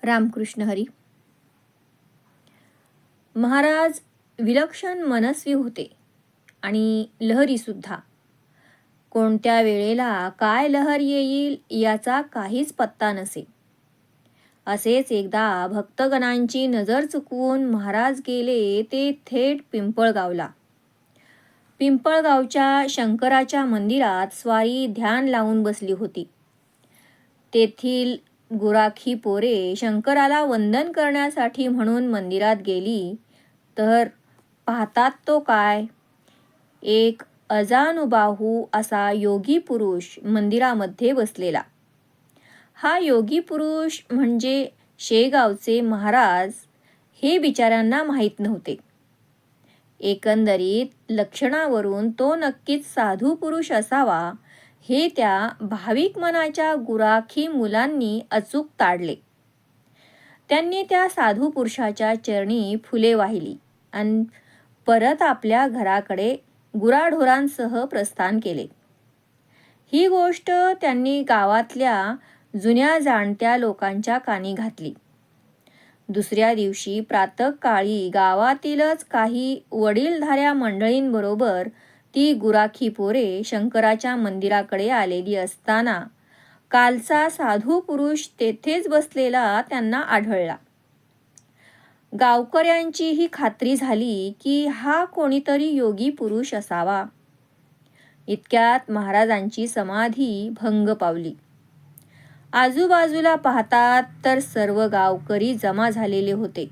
रामकृष्ण हरी. महाराज विलक्षण मनस्वी होते आणि लहरी सुद्धा. कोणत्या वेळेला काय लहर येईल याचा काहीच पत्ता नसे. असेच एकदा भक्तगणांची नजर चुकवून महाराज गेले ते थेट पिंपळगावला. पिंपळगावच्या शंकराच्या मंदिरात स्वारी ध्यान लावून बसली होती. तेथील गुराखी पोरे शंकराला वंदन करण्यासाठी म्हणून मंदिरात गेली तर पाहतात तो काय, एक अजानुबाहू असा योगी पुरुष मंदिरामध्ये बसलेला. हा योगी पुरुष म्हणजे शेगावचे महाराज हे बिचाऱ्यांना माहीत नव्हते. एकंदरीत लक्षणावरून तो नक्कीच साधू पुरुष असावा हे त्या भाविक मनाच्या गुराखी मुलांनी अचूक ताडले. त्यांनी त्या साधू पुरुषाच्या चरणी फुले वाहिली आणि परत आपल्या घराकडे गुराढोरांसह प्रस्थान केले. ही गोष्ट त्यांनी गावातल्या जुन्या जाणत्या लोकांच्या कानी घातली. दुसऱ्या दिवशी प्रातःकाळी गावातीलच काही वडीलधाऱ्या मंडळींबरोबर ती गुराखी पोरे शंकराच्या मंदिराकडे आलेली असताना कालचा साधू पुरुष तेथेच बसलेला त्यांना आढळला. गावकऱ्यांची ही खात्री झाली की हा कोणीतरी योगी पुरुष असावा. इतक्यात महाराजांची समाधी भंग पावली. आजूबाजूला पाहतात तर सर्व गावकरी जमा झालेले होते.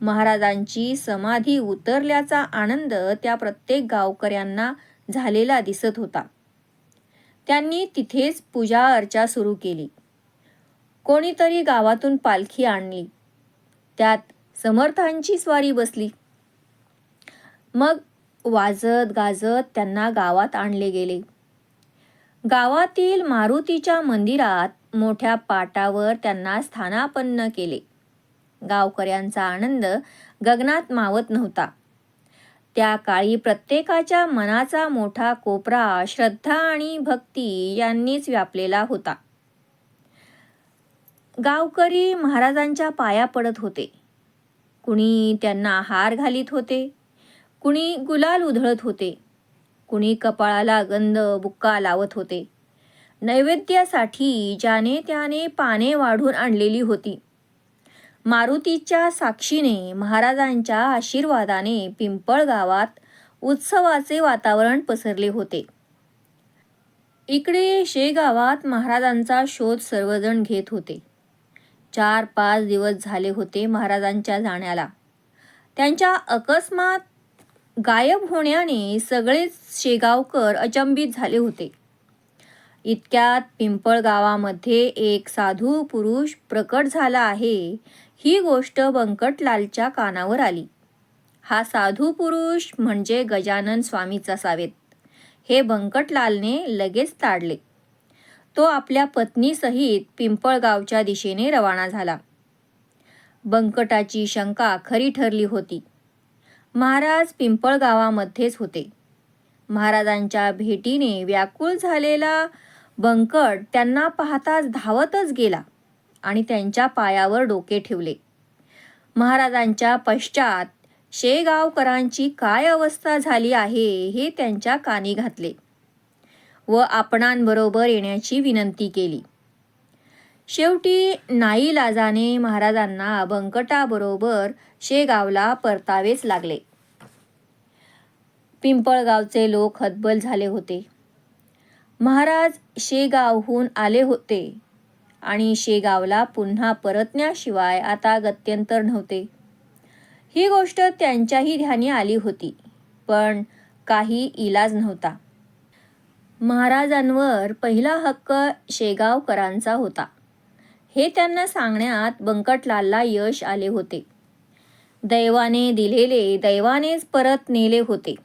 महाराजांची समाधी उतरल्याचा आनंद त्या प्रत्येक गावकऱ्यांना झालेला दिसत होता. त्यांनी तिथेच पूजा अर्चा सुरू केली. कोणीतरी गावातून पालखी आणली, त्यात समर्थांची स्वारी बसली. मग वाजत गाजत त्यांना गावात आणले गेले. गावातील मारुतीच्या मंदिरात मोठ्या पाटावर त्यांना स्थानापन्न केले. गावकऱ्यांचा आनंद गगनात मावत नव्हता. त्या काळी प्रत्येकाच्या मनाचा मोठा कोपरा श्रद्धा आणि भक्ती यांनीच व्यापलेला होता. गावकरी महाराजांच्या पाया पडत होते. कुणी त्यांना हार घालीत होते, कुणी गुलाल उधळत होते, कुणी कपाळाला गंध बुक्का लावत होते. नैवेद्यासाठी ज्याने त्याने पाने वाढून आणलेली होती. मारुतीच्या साक्षीने महाराजांच्या आशीर्वादाने पिंपळगावात उत्सवाचे वातावरण पसरले होते. इकडे शेगावात महाराजांचा शोध सर्वजण घेत होते. 4-5 दिवस झाले होते महाराजांच्या जाण्याला. त्यांच्या अकस्मात गायब होण्याने सगळेच शेगावकर अचंबित झाले होते. इतक्यात पिंपळगावामध्ये एक साधू पुरुष प्रकट झाला आहे ही गोष्ट बंकटलालच्या कानावर आली. हा साधू पुरुष म्हणजे गजानन स्वामीच असावेत हे बंकटलालने लगेच ताडले. तो आपल्या पत्नीसहित पिंपळगावच्या दिशेने रवाना झाला. बंकटाची शंका खरी ठरली होती. महाराज पिंपळगावामध्येच होते. महाराजांच्या भेटीने व्याकुळ झालेला बंकट त्यांना पाहताच धावतच गेला आणि त्यांच्या पायावर डोके ठेवले. महाराजांच्या पश्चात शेगावकरांची काय अवस्था झाली आहे हे त्यांच्या कानी घातले व आपणांबरोबर येण्याची विनंती केली. शेवटी नाईलाजाने महाराजांना बंकटाबरोबर शेगावला परतावेच लागले. पिंपळगावचे लोक हतबल झाले होते. महाराज शेगावहून आले होते आणि शेगावला पुन्हा परतण्याशिवाय आता गत्यंतर नव्हते. ही गोष्ट त्यांच्याही ध्यानी आली होती, पण काही इलाज नव्हता. महाराजांवर पहिला हक्क शेगावकरांचा होता हे त्यांना सांगण्यात बंकटलालला यश आले होते. दैवाने दिलेले दैवानेच परत नेले होते.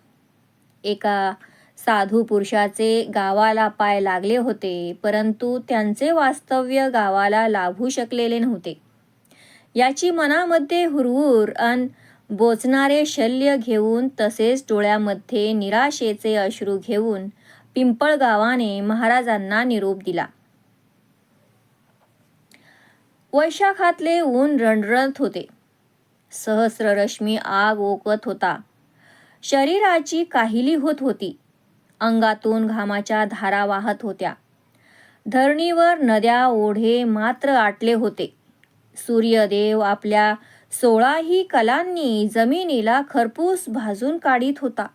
एका साधू पुरुषाचे गावाला पाय लागले होते, परंतु त्यांचे वास्तव्य गावाला लाभू शकलेले नव्हते. याची मनामध्ये हुरहुर अन बोचणारे शल्य घेऊन तसेच डोळ्यामध्ये निराशेचे अश्रू घेऊन पिंपळगावाने महाराजांना निरोप दिला. वैशाखातले ऊन रणरणत होते. सहस्र रश्मी आग ओकत होता. शरीराची काहिली होत होती. अंगातून घामाच्या धारा वाहत होत्या. धरणीवर नद्या ओढे मात्र आटले होते. सूर्यदेव आपल्या 16ही कलांनी जमिनीला खरपूस भाजून काढीत होता.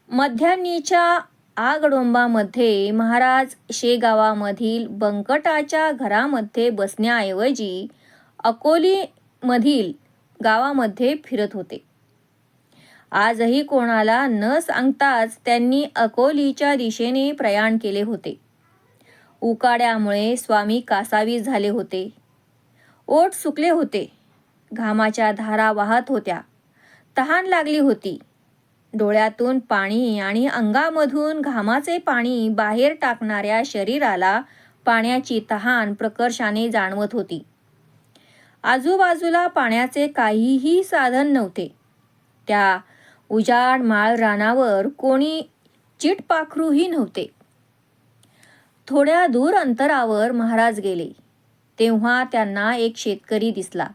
मध्यान्नीच्या आगडोंबामध्ये महाराज शेगावामधील बंकटाच्या घरामध्ये बसण्याऐवजी अकोलीमधील गावामध्ये फिरत होते. आजही कोणाला न सांगताच त्यांनी अकोलीच्या दिशेने प्रयाण केले होते. उकाड्यामुळे स्वामी कासावीस झाले होते. ओठ सुकले होते. घामाच्या धारा वाहत होत्या. तहान लागली होती. डोळ्यातून पाणी आणि अंगामधून घामाचे पाणी बाहेर टाकणाऱ्या शरीराला पाण्याची तहान प्रकर्षाने जाणवत होती. आजूबाजूला पाण्याचे काहीही साधन नव्हते. त्या उजाड माळ रानावर कोणी चिटपाखरूही नव्हते. थोड्या दूर अंतरावर महाराज गेले तेव्हा त्यांना एक शेतकरी दिसला.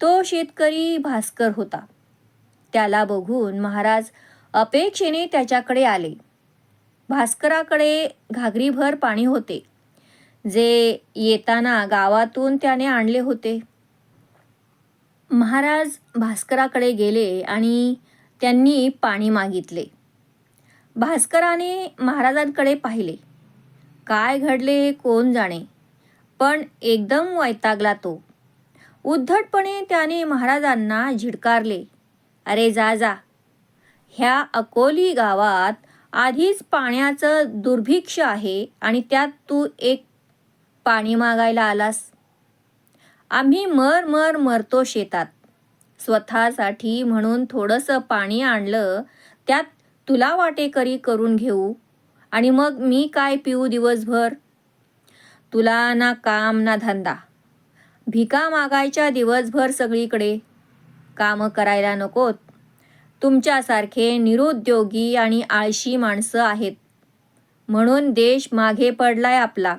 तो शेतकरी भास्कर होता. त्याला बघून महाराज अपेक्षेने त्याच्याकडे आले. भास्कराकडे घागरीभर पाणी होते, जे येताना गावातून त्याने आणले होते. महाराज भास्कराकडे गेले आणि त्यांनी पाणी मागितले. भास्कराने महाराजांकडे पाहिले. काय घडले कोण जाणे, पण एकदम वैतागला तो. उद्धटपणे त्याने महाराजांना झिडकारले. अरे जा जा, ह्या अकोली गावात आधीच पाण्याचं दुर्भिक्ष आहे आणि त्यात तू एक पाणी मागायला आलास. आम्ही मरतो शेतात. स्वतःसाठी म्हणून थोडंसं पाणी आणलं, त्यात तुला वाटेकरी करून घेऊ आणि मग मी काय पिऊ दिवसभर. तुला ना काम ना धंदा, भिका मागायच्या दिवसभर सगळीकडे. कामं करायला नकोत. तुमच्यासारखे निरुद्योगी आणि आळशी माणसं आहेत म्हणून देश मागे पडलाय आपला.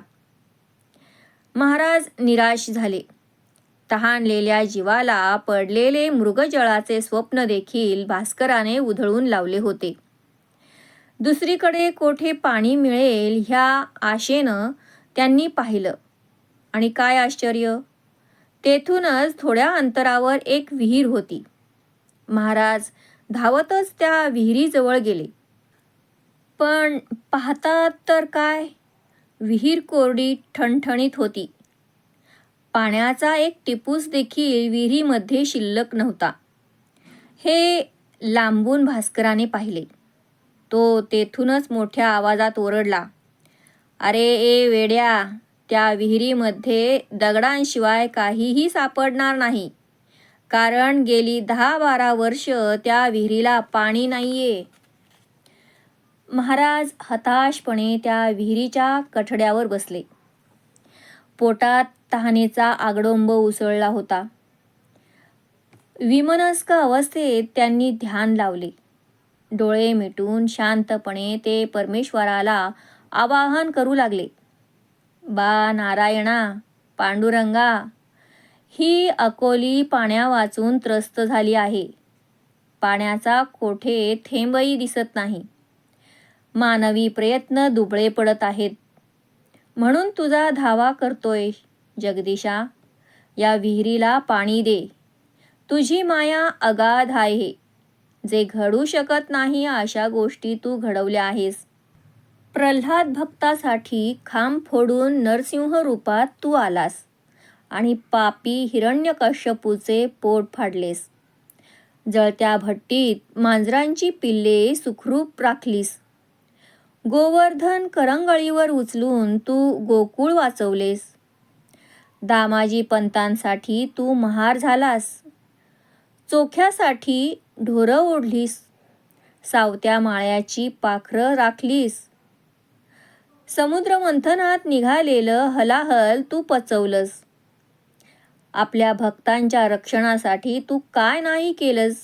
महाराज निराश झाले. तहानलेल्या जीवाला पडलेले मृगजळाचे स्वप्न देखील भास्कराने उधळून लावले होते. दुसरीकडे कोठे पाणी मिळेल ह्या आशेनं त्यांनी पाहिलं आणि काय आश्चर्य, तेथूनच थोड्या अंतरावर एक विहीर होती. महाराज धावतच त्या विहिरीजवळ गेले. पण पाहतात तर काय, विहीर कोरडी ठणठणीत होती. पाण्याचा एक टिपूस देखील विहिरीमध्ये शिल्लक नव्हता. हे लांबून भास्कराने पाहिले. तो तेथूनच मोठ्या आवाजात ओरडला, अरे ए वेड्या, त्या विहिरीमध्ये दगडांशिवाय काहीही सापडणार नाही, कारण गेली 10-12 वर्ष त्या विहिरीला पाणी नाहीये. महाराज हताशपणे त्या विहिरीच्या कठड्यावर बसले. पोटात तहानेचा आगडोंब उसळला होता. विमनस्क अवस्थेत त्यांनी ध्यान लावले. डोळे मिटून शांतपणे ते परमेश्वराला आवाहन करू लागले. बा नारायणा, पांडुरंगा, ही अकोली पाण्या वाचून त्रस्त झाली आहे. पाण्याचा कोठे थेंबही दिसत नाही. मानवी प्रयत्न दुबळे पडत आहेत. म्हणून तुझा धावा करतोय जगदीशा. या विहिरीला पाणी दे. तुझी माया अगाध आहे. जे घडू शकत नाही अशा गोष्टी तू घडवल्या आहेस. प्रल्हाद भक्तासाठी खांब फोडून नरसिंह रूपात तू आलास आणि पापी हिरण्यकश्यपूचे पोट फाडलेस. जळत्या भट्टीत मांजरांची पिल्ले सुखरूप राखलीस. गोवर्धन करंगळीवर उचलून तू गोकुळ वाचवलेस. दामाजी पंतांसाठी तू महार झालास. चोख्यासाठी ढोरं ओढलीस. सावत्या माळ्याची पाखरं राखलीस. समुद्र मंथनात निघालेलं हलाहल तू पचवलंस. आपल्या भक्तांच्या रक्षणासाठी तू काय नाही केलंस.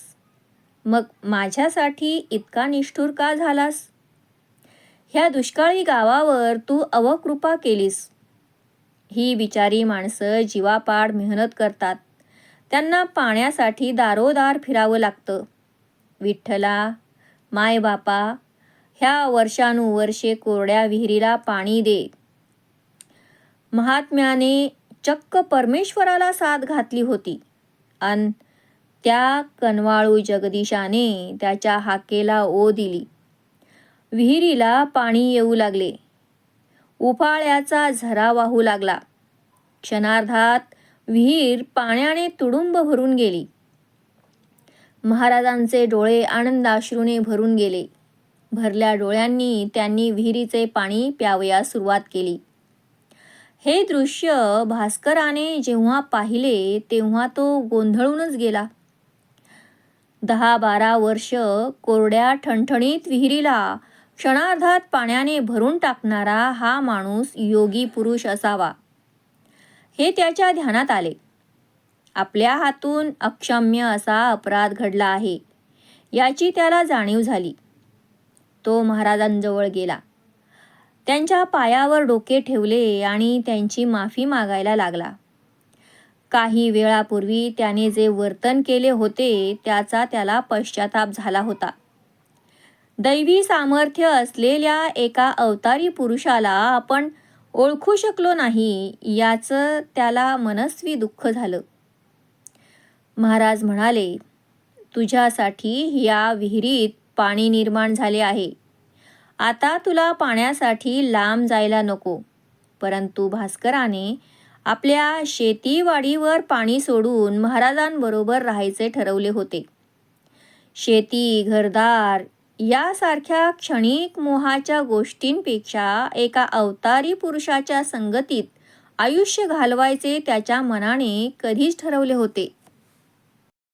मग माझ्यासाठी इतका निष्ठुर का झालास. ह्या दुष्काळी गावावर तू अवकृपा केलीस. ही बिचारी माणसं जीवापाड मेहनत करतात. त्यांना पाण्यासाठी दारोदार फिरावं लागतं. विठ्ठला, मायबापा, ह्या वर्षानुवर्षे कोरड्या विहिरीला पाणी दे. महात्म्याने चक्क परमेश्वराला साथ घातली होती अन त्या कनवाळू जगदीशाने त्याच्या हाकेला ओ दिली. विहिरीला पाणी येऊ लागले. उफाळ्याचा झरा वाहू लागला. क्षणार्धात विहीर पाण्याने तुडुंब भरून गेली. महाराजांचे डोळे आनंदाश्रूने भरून गेले. भरल्या डोळ्यांनी त्यांनी विहिरीचे पाणी प्यावयास सुरुवात केली. हे दृश्य भास्कराने जेव्हा पाहिले तेव्हा तो गोंधळूनच गेला. 10-12 वर्ष कोरड्या ठणठणीत विहिरीला क्षणार्धात पाण्याने भरून टाकणारा हा माणूस योगी पुरुष असावा, हे त्याच्या ध्यानात आले. आपल्या हातून अक्षम्य असा अपराध घडला आहे याची त्याला जाणीव झाली. तो महाराजांजवळ गेला. त्यांच्या पायावर डोके ठेवले आणि त्यांची माफी मागायला लागला. काही वेळापूर्वी त्याने जे वर्तन केले होते त्याचा त्याला पश्चाताप झाला होता. दैवी सामर्थ्य असलेल्या एका अवतारी पुरुषाला आपण ओळखू शकलो नाही याचं त्याला मनस्वी दुःख झालं. महाराज म्हणाले, तुझ्यासाठी या विहिरीत पाणी निर्माण झाले आहे. आता तुला पाण्यासाठी लांब जायला नको. परंतु भास्कराने आपल्या शेतीवाडीवर पाणी सोडून महाराजांबरोबर राहायचे ठरवले होते. शेती, घरदार यासारख्या क्षणिक मोहाच्या गोष्टींपेक्षा एका अवतारी पुरुषाच्या संगतीत आयुष्य घालवायचे त्याच्या मनाने कधीच ठरवले होते.